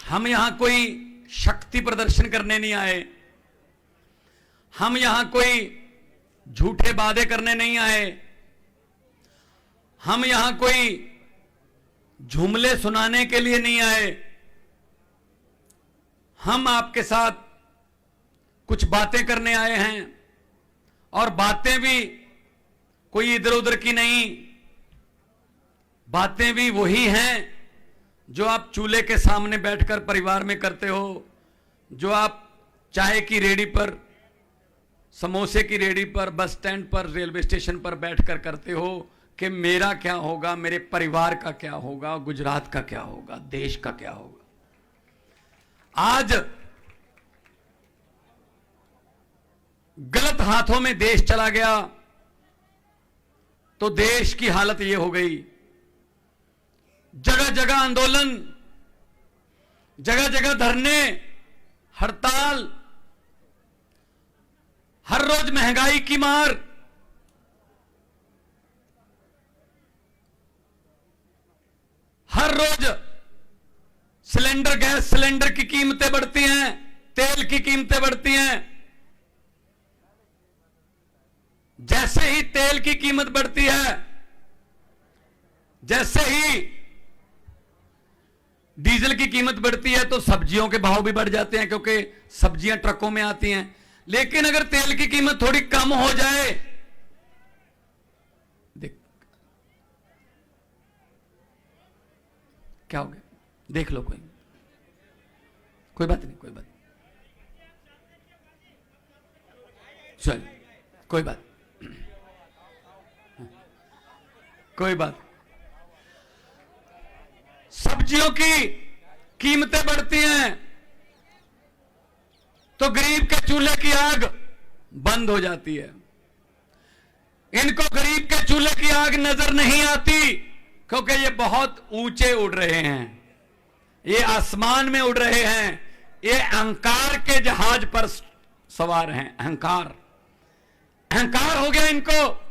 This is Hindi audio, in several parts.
हम यहां कोई शक्ति प्रदर्शन करने नहीं आए, हम यहां कोई झूठे वादे करने नहीं आए, हम यहां कोई जुमले सुनाने के लिए नहीं आए। हम आपके साथ कुछ बातें करने आए हैं, और बातें भी कोई इधर उधर की नहीं, बातें भी वही हैं जो आप चूल्हे के सामने बैठकर परिवार में करते हो, जो आप चाय की रेडी पर, समोसे की रेडी पर, बस स्टैंड पर, रेलवे स्टेशन पर बैठकर करते हो कि मेरा क्या होगा, मेरे परिवार का क्या होगा, गुजरात का क्या होगा, देश का क्या होगा। आज गलत हाथों में देश चला गया तो देश की हालत यह हो गई। जगह जगह आंदोलन, जगह जगह धरने, हड़ताल, हर रोज महंगाई की मार, हर रोज सिलेंडर, गैस सिलेंडर की कीमतें बढ़ती हैं, तेल की कीमतें बढ़ती हैं। जैसे ही तेल की कीमत बढ़ती है, जैसे ही डीजल की कीमत बढ़ती है, तो सब्जियों के भाव भी बढ़ जाते हैं, क्योंकि सब्जियां ट्रकों में आती हैं। लेकिन अगर तेल की कीमत थोड़ी कम हो जाए, देख क्या हो गया, देख लो, कोई बात नहीं, कोई बात नहीं, चल कोई बात, कोई बात। सब्जियों की कीमतें बढ़ती हैं तो गरीब के चूल्हे की आग बंद हो जाती है। इनको गरीब के चूल्हे की आग नजर नहीं आती, क्योंकि ये बहुत ऊंचे उड़ रहे हैं, ये आसमान में उड़ रहे हैं, ये अहंकार के जहाज पर सवार हैं। अहंकार, अहंकार हो गया इनको,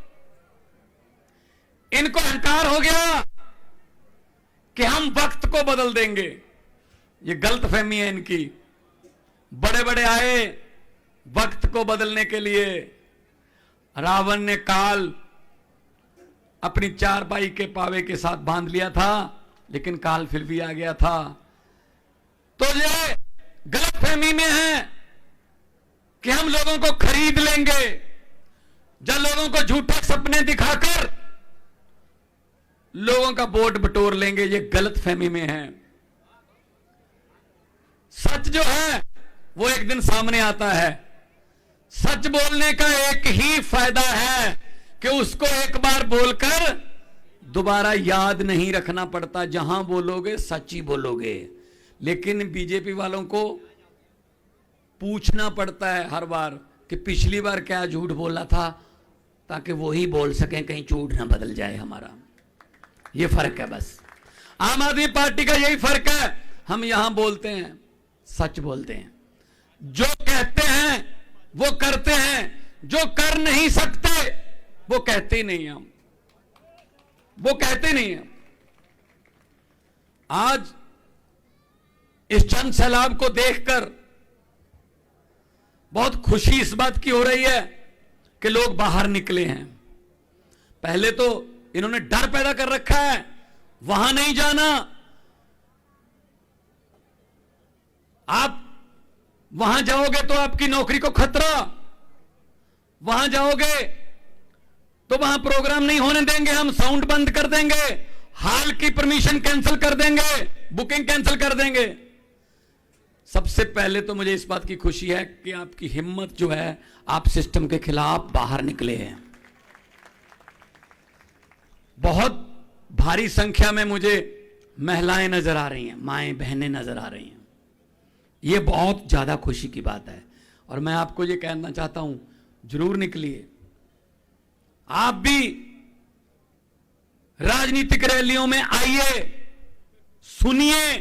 इनको अहंकार हो गया कि हम वक्त को बदल देंगे। ये गलतफहमी है इनकी। बड़े बड़े आए वक्त को बदलने के लिए। रावण ने काल अपनी चारपाई के पावे के साथ बांध लिया था, लेकिन काल फिर भी आ गया था। तो ये गलतफहमी में है कि हम लोगों को खरीद लेंगे, जब लोगों को झूठे सपने दिखाकर लोगों का वोट बटोर लेंगे। ये गलतफहमी में है। सच जो है वो एक दिन सामने आता है। सच बोलने का एक ही फायदा है कि उसको एक बार बोलकर दोबारा याद नहीं रखना पड़ता। जहां बोलोगे सच ही बोलोगे, लेकिन बीजेपी वालों को पूछना पड़ता है हर बार कि पिछली बार क्या झूठ बोला था, ताकि वो ही बोल सकें, कहीं झूठ ना बदल जाए हमारा। ये फर्क है बस। आम आदमी पार्टी का यही फर्क है। हम यहां बोलते हैं, सच बोलते हैं, जो कहते हैं वो करते हैं, जो कर नहीं सकते वो कहते ही नहीं, हम वो कहते नहीं हैं। आज इस जन सैलाब को देखकर बहुत खुशी इस बात की हो रही है कि लोग बाहर निकले हैं। पहले तो इन्होंने डर पैदा कर रखा है, वहां नहीं जाना, आप वहां जाओगे तो आपकी नौकरी को खतरा, वहां जाओगे तो वहां प्रोग्राम नहीं होने देंगे, हम साउंड बंद कर देंगे, हॉल की परमिशन कैंसिल कर देंगे, बुकिंग कैंसिल कर देंगे। सबसे पहले तो मुझे इस बात की खुशी है कि आपकी हिम्मत जो है, आप सिस्टम के खिलाफ बाहर निकले हैं। बहुत भारी संख्या में मुझे महिलाएं नजर आ रही हैं, माएं बहनें नजर आ रही हैं। ये बहुत ज्यादा खुशी की बात है। और मैं आपको ये कहना चाहता हूं, जरूर निकलिए। आप भी राजनीतिक रैलियों में आइए, सुनिए,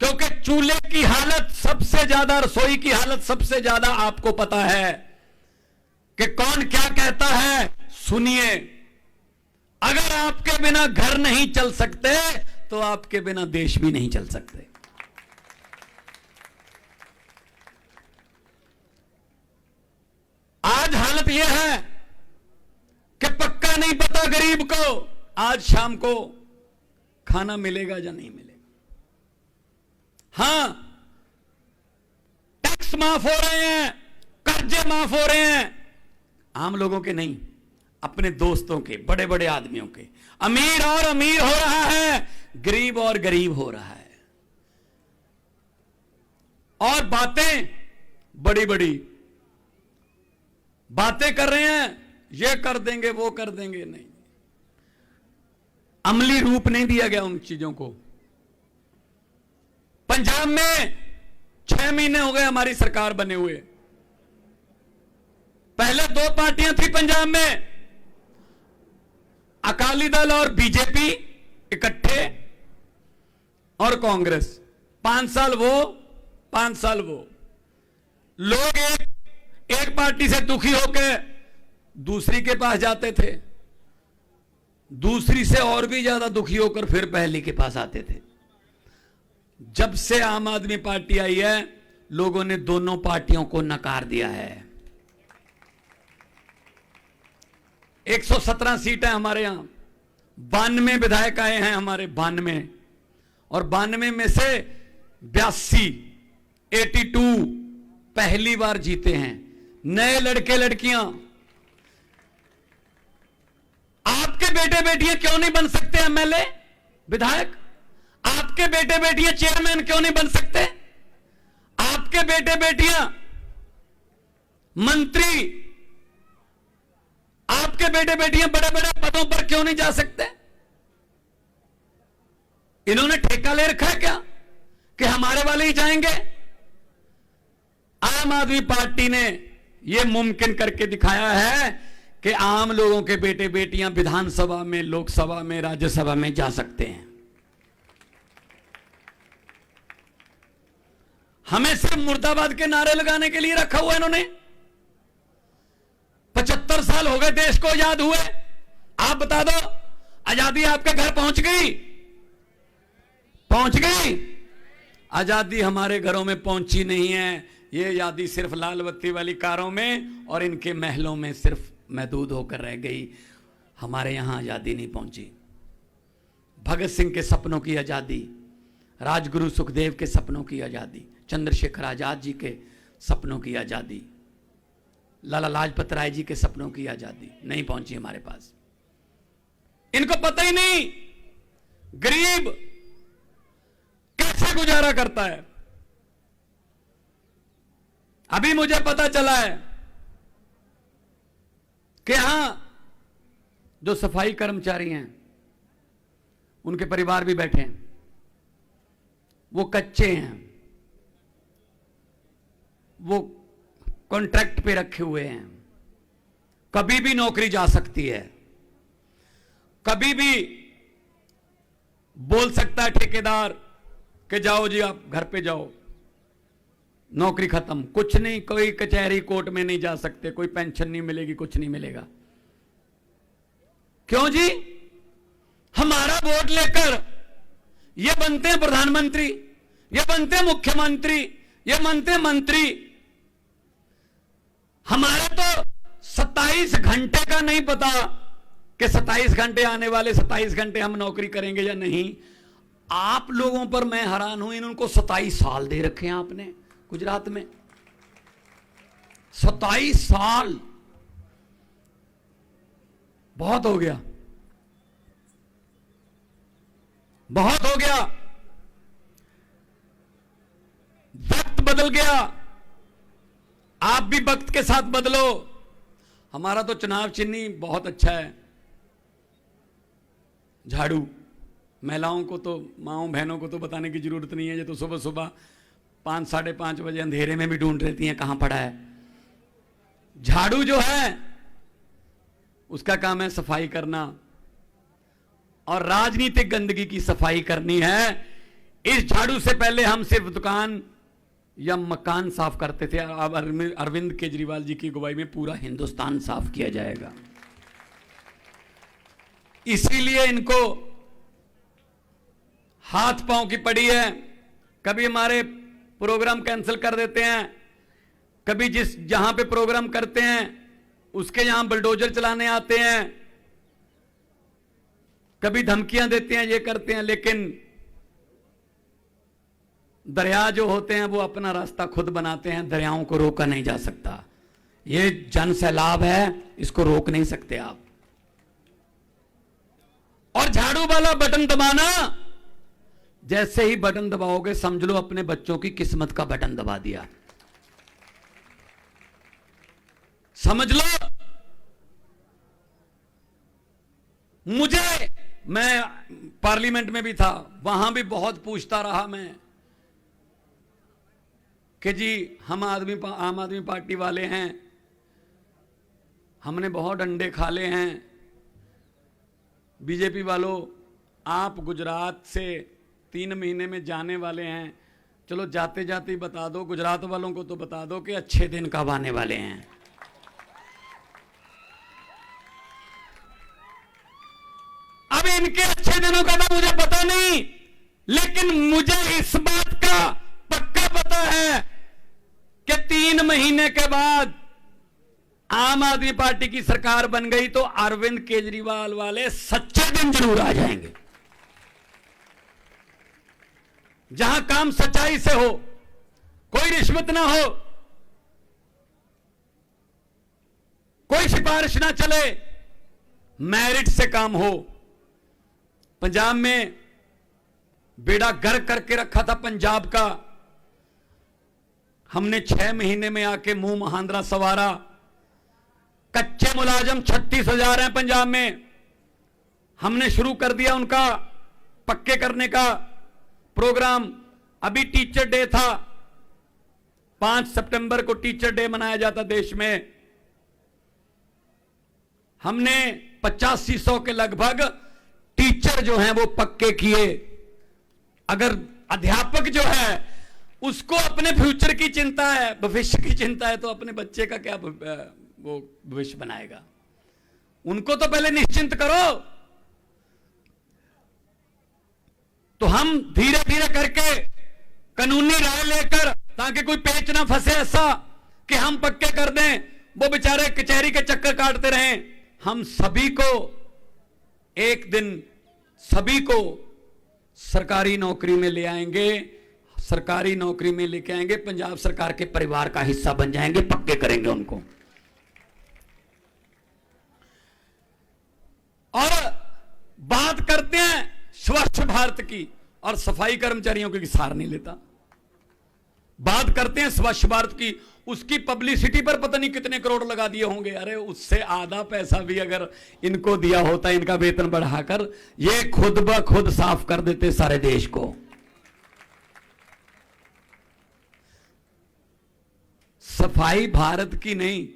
क्योंकि चूल्हे की हालत सबसे ज्यादा, रसोई की हालत सबसे ज्यादा आपको पता है कि कौन क्या कहता है। सुनिए, अगर आपके बिना घर नहीं चल सकते तो आपके बिना देश भी नहीं चल सकते। आज हालत यह है कि पक्का नहीं पता गरीब को आज शाम को खाना मिलेगा या नहीं मिलेगा। हां, टैक्स माफ हो रहे हैं, कर्जे माफ हो रहे हैं, आम लोगों के नहीं, अपने दोस्तों के, बड़े बड़े आदमियों के। अमीर और अमीर हो रहा है, गरीब और गरीब हो रहा है। और बातें बड़ी बड़ी बातें कर रहे हैं, ये कर देंगे वो कर देंगे, नहीं, अमली रूप नहीं दिया गया उन चीजों को। पंजाब में 6 महीने हो गए हमारी सरकार बने हुए। पहले 2 पार्टियां थी पंजाब में, अकाली दल और बीजेपी इकट्ठे और कांग्रेस। 5 साल वो 5 साल वो। लोग एक पार्टी से दुखी होकर दूसरी के पास जाते थे, दूसरी से और भी ज्यादा दुखी होकर फिर पहली के पास आते थे। जब से आम आदमी पार्टी आई है, लोगों ने दोनों पार्टियों को नकार दिया है। 117 सीटें हमारे यहां, 92 विधायक आए हैं हमारे, 92, और 92 में से 82 पहली बार जीते हैं। नए लड़के लड़कियां, आपके बेटे बेटियां क्यों नहीं बन सकते एमएलए, विधायक? आपके बेटे बेटियां चेयरमैन क्यों नहीं बन सकते? आपके बेटे बेटियां मंत्री, आपके बेटे बेटियां बड़े बड़े पदों पर क्यों नहीं जा सकते? इन्होंने ठेका ले रखा है क्या कि हमारे वाले ही जाएंगे? आम आदमी पार्टी ने यह मुमकिन करके दिखाया है कि आम लोगों के बेटे बेटियां विधानसभा में, लोकसभा में, राज्यसभा में जा सकते हैं। हमें सिर्फ मुर्दाबाद के नारे लगाने के लिए रखा हुआ इन्होंने। 75 साल हो गए देश को आजाद हुए। आप बता दो, आजादी आपके घर पहुंच गई? पहुंच गई? आजादी हमारे घरों में पहुंची नहीं है। ये आजादी सिर्फ लाल बत्ती वाली कारों में और इनके महलों में सिर्फ महदूद होकर रह गई। हमारे यहां आजादी नहीं पहुंची। भगत सिंह के सपनों की आजादी, राजगुरु सुखदेव के सपनों की आजादी, चंद्रशेखर आजाद जी के सपनों की आजादी, लाला लाजपत राय जी के सपनों की आजादी नहीं पहुंची हमारे पास। इनको पता ही नहीं गरीब कैसे गुजारा करता है। अभी मुझे पता चला है कि यहां जो सफाई कर्मचारी हैं, उनके परिवार भी बैठे हैं, वो कच्चे हैं, वो कॉन्ट्रैक्ट पे रखे हुए हैं। कभी भी नौकरी जा सकती है, कभी भी बोल सकता है ठेकेदार कि जाओ जी आप घर पे जाओ, नौकरी खत्म। कुछ नहीं, कोई कचहरी कोर्ट में नहीं जा सकते, कोई पेंशन नहीं मिलेगी, कुछ नहीं मिलेगा। क्यों जी? हमारा वोट लेकर ये बनते हैं प्रधानमंत्री, ये बनते हैं मुख्यमंत्री, ये बनते हैं मंत्री। हमारा तो 27 घंटे का नहीं पता कि 27 घंटे आने वाले 27 घंटे हम नौकरी करेंगे या नहीं। आप लोगों पर मैं हैरान हूं, इनको 27 साल दे रखे हैं आपने गुजरात में। 27 साल बहुत हो गया, बहुत हो गया। वक्त बदल गया, आप भी वक्त के साथ बदलो। हमारा तो चुनाव चिन्ह बहुत अच्छा है, झाड़ू। महिलाओं को तो, माओं बहनों को तो बताने की जरूरत नहीं है। ये तो सुबह सुबह 5 साढ़े 5 बजे अंधेरे में भी ढूंढ रहती हैं कहां पड़ा है। झाड़ू जो है उसका काम है सफाई करना, और राजनीतिक गंदगी की सफाई करनी है। इस झाड़ू से पहले हम सिर्फ दुकान या मकान साफ करते थे, अब अरविंद केजरीवाल जी की अगुवाई में पूरा हिंदुस्तान साफ किया जाएगा। इसीलिए इनको हाथ पांव की पड़ी है। कभी हमारे प्रोग्राम कैंसिल कर देते हैं, कभी जहां पे प्रोग्राम करते हैं उसके यहां बुलडोजर चलाने आते हैं, कभी धमकियां देते हैं, ये करते हैं, लेकिन दरिया जो होते हैं वो अपना रास्ता खुद बनाते हैं, दरियाओं को रोका नहीं जा सकता। ये जन सैलाब है, इसको रोक नहीं सकते आप। और झाड़ू वाला बटन दबाना, जैसे ही बटन दबाओगे समझ लो अपने बच्चों की किस्मत का बटन दबा दिया, समझ लो। मैं पार्लियामेंट में भी था, वहां भी बहुत पूछता रहा मैं कि जी हम आम आदमी पार्टी वाले हैं, हमने बहुत डंडे खा ले हैं, बीजेपी वालों आप गुजरात से 3 महीने में जाने वाले हैं, चलो जाते जाते ही बता दो, गुजरात वालों को तो बता दो कि अच्छे दिन कब आने वाले हैं। अब इनके अच्छे दिनों का तो मुझे पता नहीं, लेकिन मुझे इस बात का पक्का पता है कि 3 महीने के बाद आम आदमी पार्टी की सरकार बन गई तो अरविंद केजरीवाल वाले सच्चे दिन जरूर आ जाएंगे, जहां काम सच्चाई से हो, कोई रिश्वत ना हो, कोई सिफारिश ना चले, मेरिट से काम हो। पंजाब में बेड़ा गर्क करके रखा था पंजाब का, हमने 6 महीने में आके मुंह महांद्रा सवारा। कच्चे मुलाजम 36,000 हैं पंजाब में, हमने शुरू कर दिया उनका पक्के करने का प्रोग्राम। अभी टीचर डे था, 5 सितंबर को टीचर डे मनाया जाता देश में, हमने 8500 के लगभग टीचर जो हैं वो पक्के किए। अगर अध्यापक जो है उसको अपने फ्यूचर की चिंता है, भविष्य की चिंता है, तो अपने बच्चे का क्या वो भविष्य बनाएगा? उनको तो पहले निश्चिंत करो। तो हम धीरे धीरे करके कानूनी राय लेकर, ताकि कोई पेच ना फंसे ऐसा कि हम पक्के कर दें, वो बेचारे कचहरी के चक्कर काटते रहें। हम सभी को एक दिन सभी को सरकारी नौकरी में ले आएंगे, सरकारी नौकरी में लेके आएंगे, पंजाब सरकार के परिवार का हिस्सा बन जाएंगे, पक्के करेंगे उनको। और बात करते हैं स्वच्छ भारत की, और सफाई कर्मचारियों की सार नहीं लेता। बात करते हैं स्वच्छ भारत की, उसकी पब्लिसिटी पर पता नहीं कितने करोड़ लगा दिए होंगे। अरे उससे आधा पैसा भी अगर इनको दिया होता इनका वेतन बढ़ाकर, ये खुद ब खुद साफ कर देते सारे देश को। सफाई भारत की नहीं,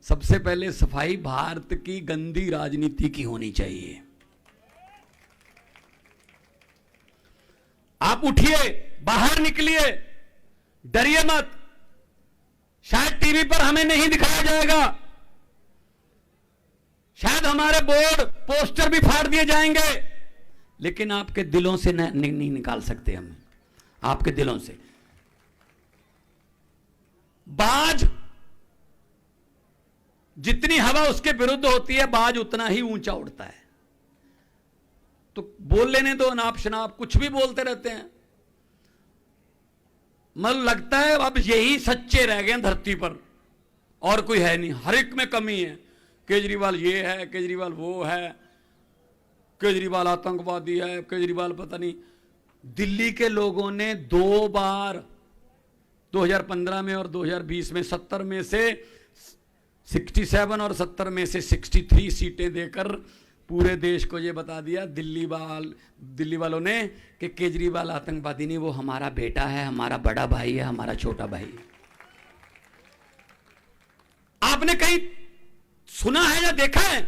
सबसे पहले सफाई भारत की गंदी राजनीति की होनी चाहिए। आप उठिए, बाहर निकलिए, डरिए मत। शायद टीवी पर हमें नहीं दिखाया जाएगा, शायद हमारे बोर्ड पोस्टर भी फाड़ दिए जाएंगे, लेकिन आपके दिलों से नहीं निकाल सकते हम, आपके दिलों से। बाज जितनी हवा उसके विरुद्ध होती है, बाज उतना ही ऊंचा उड़ता है। तो बोल लेने दो, अनाप शनाप कुछ भी बोलते रहते हैं। मतलब लगता है अब यही सच्चे रह गए धरती पर, और कोई है नहीं, हर एक में कमी है। केजरीवाल ये है, केजरीवाल वो है, केजरीवाल आतंकवादी है, केजरीवाल पता नहीं। दिल्ली के लोगों ने 2 बार 2015 में और 2020 में 70 में से 67 और 70 में से 63 सीटें देकर पूरे देश को यह बता दिया दिल्ली वालों ने कि केजरीवाल आतंकवादी नहीं, वो हमारा बेटा है, हमारा बड़ा भाई है, हमारा छोटा भाई। आपने कहीं सुना है या देखा है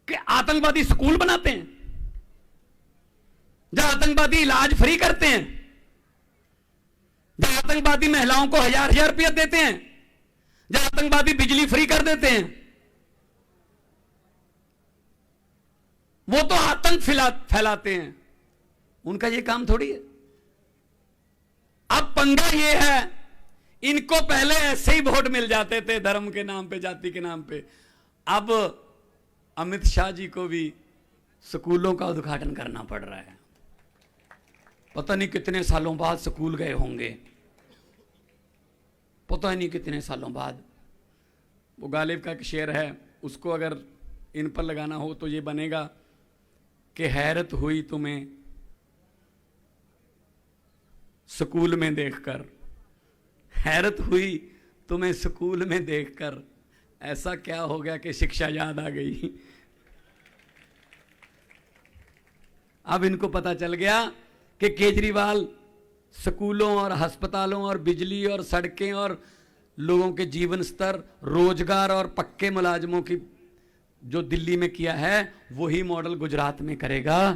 कि आतंकवादी स्कूल बनाते हैं, जहां आतंकवादी इलाज फ्री करते हैं, जहां आतंकवादी महिलाओं को 1000 रुपया देते हैं, जहां आतंकवादी बिजली फ्री कर देते हैं? वो तो आतंक फैलाते हैं, उनका ये काम थोड़ी है। अब पंगा ये है, इनको पहले ऐसे ही वोट मिल जाते थे धर्म के नाम पे, जाति के नाम पे। अब अमित शाह जी को भी स्कूलों का उद्घाटन करना पड़ रहा है। पता नहीं कितने सालों बाद स्कूल गए होंगे, पता नहीं कितने सालों बाद। वो गालिब का एक शेर है, उसको अगर इन पर लगाना हो तो ये बनेगा कि हैरत हुई तुम्हें स्कूल में देखकर, हैरत हुई तुम्हें स्कूल में देखकर, ऐसा क्या हो गया कि शिक्षा याद आ गई। अब इनको पता चल गया कि केजरीवाल स्कूलों और अस्पतालों और बिजली और सड़कें और लोगों के जीवन स्तर, रोजगार और पक्के मुलाजमों की जो दिल्ली में किया है वही मॉडल गुजरात में करेगा।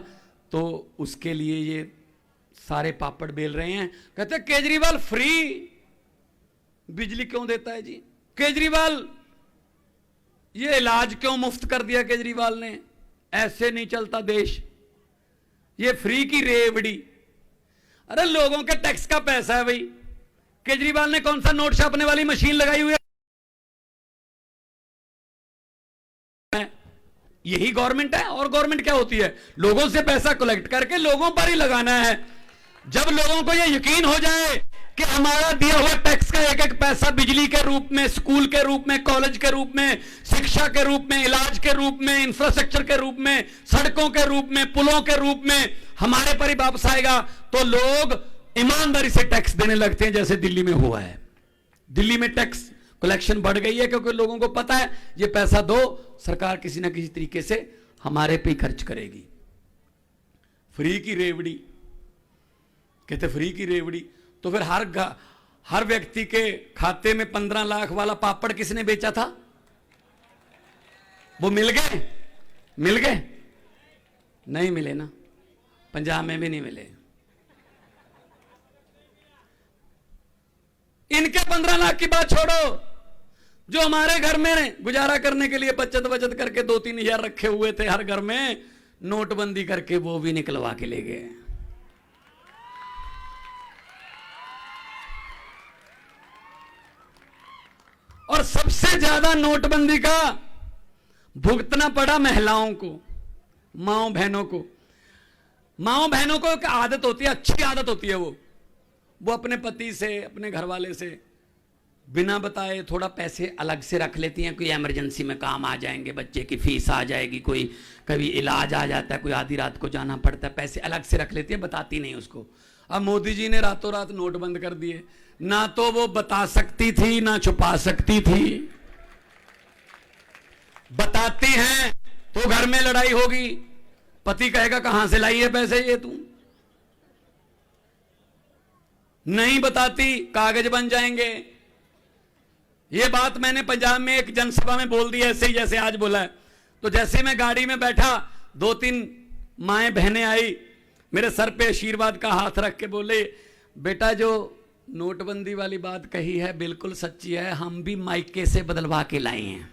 तो उसके लिए ये सारे पापड़ बेल रहे हैं। कहते हैं केजरीवाल फ्री बिजली क्यों देता है जी, केजरीवाल ये इलाज क्यों मुफ्त कर दिया केजरीवाल ने, ऐसे नहीं चलता देश, ये फ्री की रेवड़ी। अरे लोगों के टैक्स का पैसा है भाई, केजरीवाल ने कौन सा नोट छापने वाली मशीन लगाई हुई है? यही गवर्नमेंट है। और गवर्नमेंट क्या होती है? लोगों से पैसा कलेक्ट करके लोगों पर ही लगाना है। जब लोगों को यह यकीन हो जाए कि हमारा दिया हुआ टैक्स का एक एक पैसा बिजली के रूप में, स्कूल के रूप में, कॉलेज के रूप में, शिक्षा के रूप में, इलाज के रूप में, इंफ्रास्ट्रक्चर के रूप में, सड़कों के रूप में, पुलों के रूप में हमारे पर ही वापस आएगा, तो लोग ईमानदारी से टैक्स देने लगते हैं, जैसे दिल्ली में हुआ है। दिल्ली में टैक्स कलेक्शन बढ़ गई है क्योंकि लोगों को पता है ये पैसा दो, सरकार किसी ना किसी तरीके से हमारे पे ही खर्च करेगी। फ्री की रेवड़ी, कहते फ्री की रेवड़ी। तो फिर हर व्यक्ति के खाते में 15 लाख वाला पापड़ किसने बेचा था? वो मिल गए? मिल गए? नहीं मिले ना, पंजाब में भी नहीं मिले। इनके 15 लाख की बात छोड़ो, जो हमारे घर में गुजारा करने के लिए बचत करके 2-3 हजार रखे हुए थे हर घर में, नोटबंदी करके वो भी निकलवा के ले गए। और सबसे ज्यादा नोटबंदी का भुगतना पड़ा महिलाओं को, माओ बहनों को। माओ बहनों को एक आदत होती है, अच्छी आदत होती है, वो अपने पति से, अपने घरवाले से बिना बताए थोड़ा पैसे अलग से रख लेती हैं। कोई इमरजेंसी में काम आ जाएंगे, बच्चे की फीस आ जाएगी, कोई कभी इलाज आ जाता है, कोई आधी रात को जाना पड़ता है, पैसे अलग से रख लेती है, बताती नहीं उसको। अब मोदी जी ने रातों रात नोट बंद कर दिए, ना तो वो बता सकती थी ना छुपा सकती थी। बताती हैं तो घर में लड़ाई होगी, पति कहेगा कहां से लाई है पैसे ये तू। नहीं बताती कागज बन जाएंगे। ये बात मैंने पंजाब में एक जनसभा में बोल दी, ऐसे ही जैसे आज बोला है। तो जैसे मैं गाड़ी में बैठा, 2-3 माएं बहनें आई, मेरे सर पे आशीर्वाद का हाथ रख के बोले, बेटा जो नोटबंदी वाली बात कही है बिल्कुल सच्ची है, हम भी माइके से बदलवा के लाए हैं।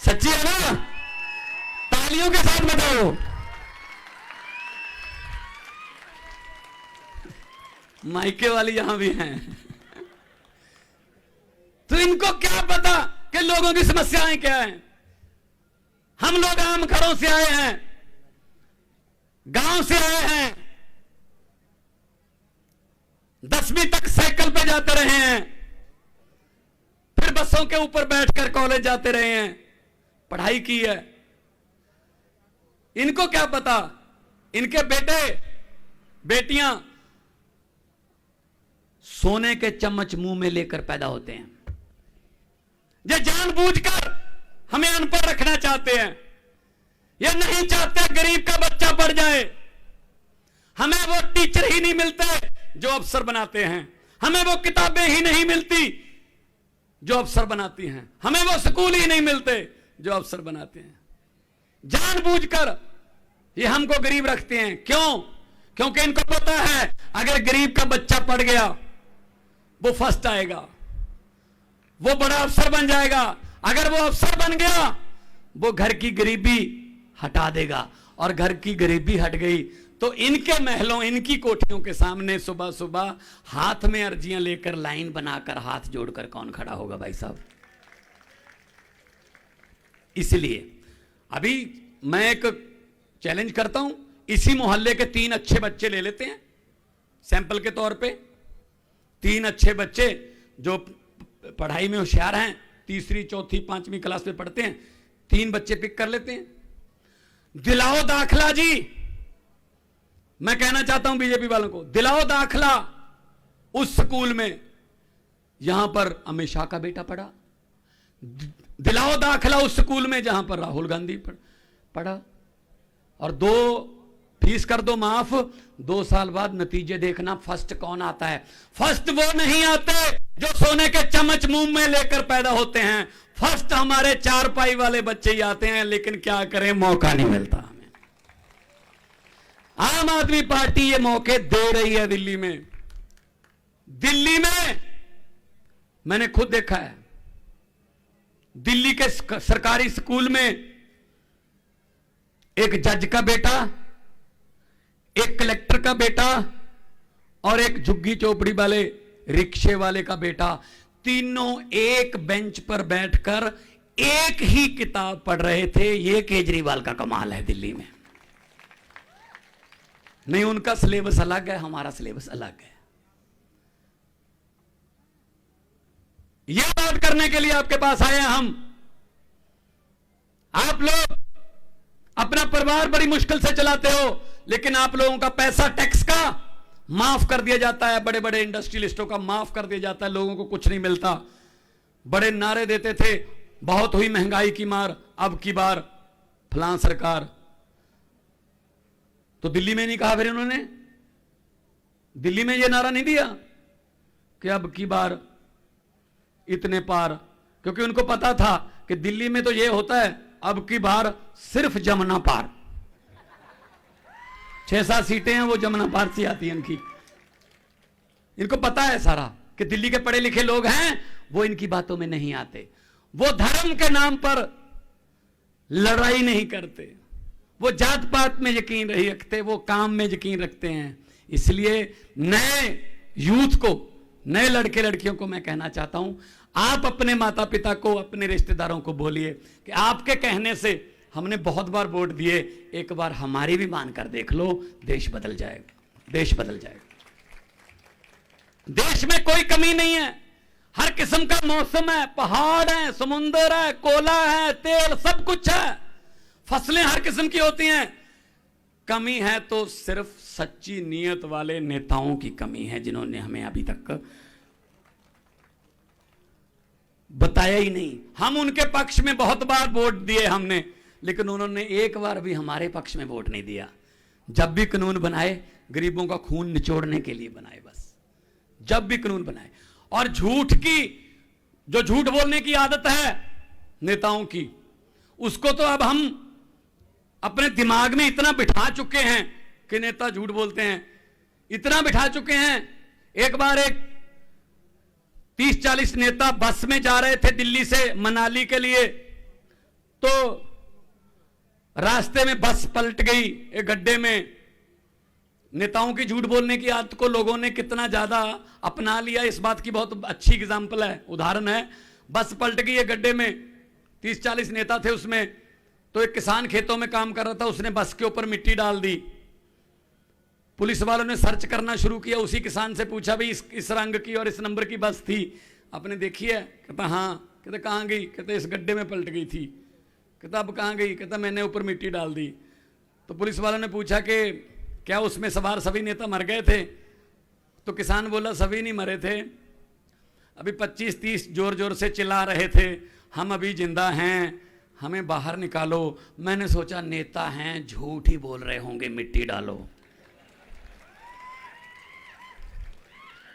सच्ची है ना? तालियों के साथ बताओ। माइके वाली यहां भी हैं। तो इनको क्या पता कि लोगों की समस्याएं क्या हैं। हम लोग आम घरों से आए हैं, गांव से आए हैं, 10वीं तक साइकिल पे जाते रहे हैं, फिर बसों के ऊपर बैठकर कॉलेज जाते रहे हैं, पढ़ाई की है। इनको क्या पता, इनके बेटे बेटियां सोने के चम्मच मुंह में लेकर पैदा होते हैं। ये जानबूझकर हमें अनपढ़ रखना चाहते हैं। ये नहीं चाहते गरीब का बच्चा पढ़ जाए। हमें वो टीचर ही नहीं मिलते जो अफसर बनाते हैं, हमें वो किताबें ही नहीं मिलती जो अफसर बनाती हैं, हमें वो स्कूल ही नहीं मिलते जो अफसर बनाते हैं। जानबूझकर ये हमको गरीब रखते हैं। क्यों? क्योंकि इनको पता है अगर गरीब का बच्चा पढ़ गया वो फर्स्ट आएगा, वो बड़ा अफसर बन जाएगा। अगर वो अफसर बन गया वो घर की गरीबी हटा देगा, और घर की गरीबी हट गई तो इनके महलों, इनकी कोठियों के सामने सुबह सुबह हाथ में अर्जियां लेकर लाइन बनाकर हाथ जोड़कर कौन खड़ा होगा भाई साहब? इसलिए अभी मैं एक चैलेंज करता हूं, इसी मोहल्ले के 3 अच्छे बच्चे ले लेते हैं सैंपल के तौर पे। 3 अच्छे बच्चे जो पढ़ाई में होशियार हैं, तीसरी, चौथी, 5वीं क्लास में पढ़ते हैं, 3 बच्चे पिक कर लेते हैं। दिलाओ दाखला जी, मैं कहना चाहता हूं बीजेपी वालों को, दिलाओ दाखला उस स्कूल में यहां पर अमित शाह का बेटा पढ़ा, दिलाओ दाखला उस स्कूल में जहां पर राहुल गांधी पढ़ा, और 2 फीस कर दो माफ। 2 साल बाद नतीजे देखना, फर्स्ट कौन आता है? फर्स्ट वो नहीं आते जो सोने के चम्मच मुंह में लेकर पैदा होते हैं, फर्स्ट हमारे 4 पाई वाले बच्चे ही आते हैं। लेकिन क्या करें, मौका नहीं मिलता हमें। आम आदमी पार्टी ये मौके दे रही है दिल्ली में। दिल्ली में मैंने खुद देखा है, दिल्ली के सरकारी स्कूल में एक जज का बेटा, एक कलेक्टर का बेटा और एक झुग्गी चौपड़ी वाले रिक्शे वाले का बेटा, तीनों एक बेंच पर बैठकर एक ही किताब पढ़ रहे थे। यह केजरीवाल का कमाल है दिल्ली में। नहीं, उनका सिलेबस अलग है, हमारा सिलेबस अलग है। यह बात करने के लिए आपके पास आए हैं हम। आप लोग अपना परिवार बड़ी मुश्किल से चलाते हो, लेकिन आप लोगों का पैसा टैक्स का माफ कर दिया जाता है, बड़े बड़े इंडस्ट्रियलिस्टों का माफ कर दिया जाता है, लोगों को कुछ नहीं मिलता। बड़े नारे देते थे, बहुत हुई महंगाई की मार, अब की बार फलां सरकार। तो दिल्ली में नहीं कहा फिर उन्होंने? दिल्ली में यह नारा नहीं दिया कि अब की बार इतने पार? क्योंकि उनको पता था कि दिल्ली में तो यह होता है, अब की बार सिर्फ जमुना पार। 6-7 सीटें हैं वो जमुना पार से आती हैं इनकी। इनको पता है सारा कि दिल्ली के पढ़े लिखे लोग हैं, वो इनकी बातों में नहीं आते। वो धर्म के नाम पर लड़ाई नहीं करते, वो जात पात में यकीन नहीं रखते, वो काम में यकीन रखते हैं। इसलिए नए यूथ को, नए लड़के लड़कियों को मैं कहना चाहता हूं, आप अपने माता पिता को, अपने रिश्तेदारों को बोलिए कि आपके कहने से हमने बहुत बार वोट दिए, एक बार हमारी भी मानकर देख लो, देश बदल जाएगा, देश बदल जाएगा। देश में कोई कमी नहीं है, हर किस्म का मौसम है, पहाड़ है, समुंदर है, कोयला है, तेल, सब कुछ है, फसलें हर किस्म की होती हैं। कमी है तो सिर्फ सच्ची नीयत वाले नेताओं की कमी है, जिन्होंने हमें अभी तक बताया ही नहीं। हम उनके पक्ष में बहुत बार वोट दिए हमने, लेकिन उन्होंने एक बार भी हमारे पक्ष में वोट नहीं दिया। जब भी कानून बनाए, गरीबों का खून निचोड़ने के लिए बनाए, बस जब भी कानून बनाए। और झूठ की, जो झूठ बोलने की आदत है नेताओं की, उसको तो अब हम अपने दिमाग में इतना बिठा चुके हैं कि नेता झूठ बोलते हैं, इतना बिठा चुके हैं। एक बार एक 30-40 नेता बस में जा रहे थे दिल्ली से मनाली के लिए, तो रास्ते में बस पलट गई एक गड्ढे में। नेताओं की झूठ बोलने की आदत को लोगों ने कितना ज्यादा अपना लिया, इस बात की बहुत अच्छी एग्जांपल है, उदाहरण है। बस पलट गई एक गड्ढे में, 30-40 नेता थे उसमें। तो एक किसान खेतों में काम कर रहा था, उसने बस के ऊपर मिट्टी डाल दी। पुलिस वालों ने सर्च करना शुरू किया, उसी किसान से पूछा, भाई इस रंग की और इस नंबर की बस थी, आपने देखी है? कहता हाँ। कहते कहाँ गई? कहते इस गड्ढे में पलट गई थी। कहता अब कहाँ गई? कहता मैंने ऊपर मिट्टी डाल दी। तो पुलिस वालों ने पूछा कि क्या उसमें सवार सभी नेता मर गए थे? तो किसान बोला सभी नहीं मरे थे, अभी 25-30 जोर जोर से चिल्ला रहे थे, हम अभी जिंदा हैं, हमें बाहर निकालो। मैंने सोचा नेता हैं, झूठ ही बोल रहे होंगे, मिट्टी डालो।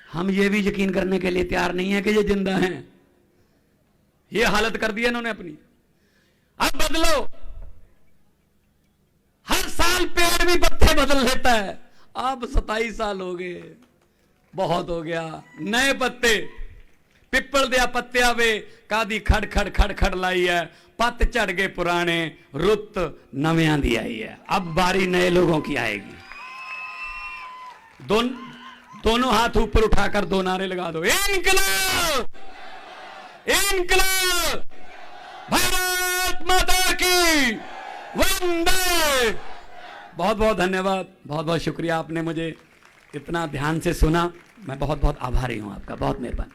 हम ये भी यकीन करने के लिए तैयार नहीं है कि ये जिंदा हैं। ये हालत कर दी है इन्होंने अपनी। अब बदलो, हर साल पेड़ भी पत्ते बदल लेता है। अब 27 साल हो गए, बहुत हो गया। नए पत्ते, पिप्पल दिया पत्ते आवे, कादी खड़ खड़ खड़ खड़ लाई है, पत्त चढ़ गए पुराने, रुत नव्यां दी आई है। अब बारी नए लोगों की आएगी। दोनों हाथ ऊपर उठाकर दो नारे लगा दो, इनकलाब, इनकलाब, भारत माता की वंदे। बहुत बहुत धन्यवाद, बहुत बहुत शुक्रिया, आपने मुझे इतना ध्यान से सुना। मैं बहुत बहुत आभारी हूं आपका, बहुत मेहरबानी।